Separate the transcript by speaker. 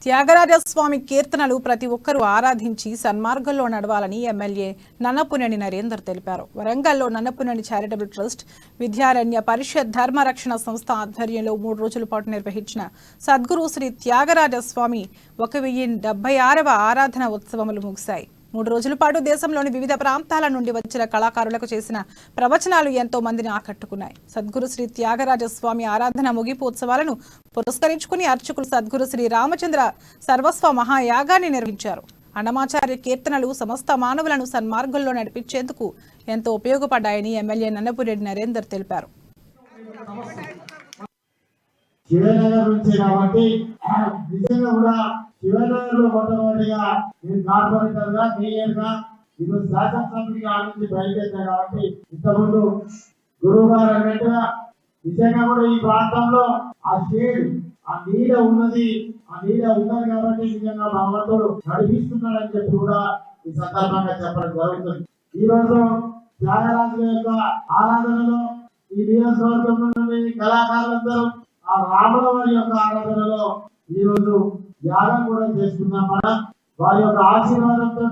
Speaker 1: త్యాగరాజస్వామి కీర్తనలు ప్రతి ఒక్కరూ ఆరాధించి సన్మార్గంలో నడవాలని ఎమ్మెల్యే నన్నపునేని నరేందర్ తెలిపారు. వరంగల్లో నన్నపునేని చారిటబుల్ ట్రస్ట్, విద్యారణ్య పరిషత్, ధర్మరక్షణ సంస్థ ఆధ్వర్యంలో 3 రోజుల పాటు నిర్వహించిన సద్గురు శ్రీ త్యాగరాజస్వామి 1076వ ఆరాధన ఉత్సవములు ముగిశాయి. 3 రోజుల పాటు దేశంలోని వివిధ ప్రాంతాల నుండి వచ్చిన కళాకారులకు చేసిన ప్రవచనాలు ఎంతో మందిని ఆకట్టుకున్నాయి. సద్గురు శ్రీ త్యాగరాజస్వామి ఆరాధన ముగింపు ఉత్సవాలను పురస్కరించుకుని అర్చకులు సద్గురు శ్రీ రామచంద్ర సర్వస్వ మహాయాగాన్ని నిర్వహించారు. అన్నమాచార్య కీర్తనలు సమస్త మానవులను సన్మార్గంలో నడిపించేందుకు ఎంతో ఉపయోగపడ్డాయని ఎమ్మెల్యే నన్నపునేని నరేందర్ తెలిపారు.
Speaker 2: శివనగర్ లో మొట్టమొదటిగా నేను కార్పొరేటర్ గా మేయర్ గా ఇది శాసనసభ్యుడిగా ఆలోచించి బయలుదేరాను. కాబట్టి ఇంతకుముందు గురువు గారు అన్నట్టుగా నిజంగా కూడా ఈ ప్రాంతంలో ఆ షేడ్ ఆ నీడ ఉన్నది కాబట్టి నిజంగా భగవంతుడు నడిపిస్తున్నాడని చెప్పి కూడా ఈ సందర్భంగా చెప్పడం జరుగుతుంది. ఈ రోజు త్యాగరాజుల యొక్క ఆరాధనలో ఈ నియోజకవర్గంలోని కళాకారులందరూ ఆ రాముల వారి యొక్క ఆరాధనలో ఈ రోజు యాగం కూడా చేసుకున్నాం. మనం వారి యొక్క ఆశీర్వాదంతో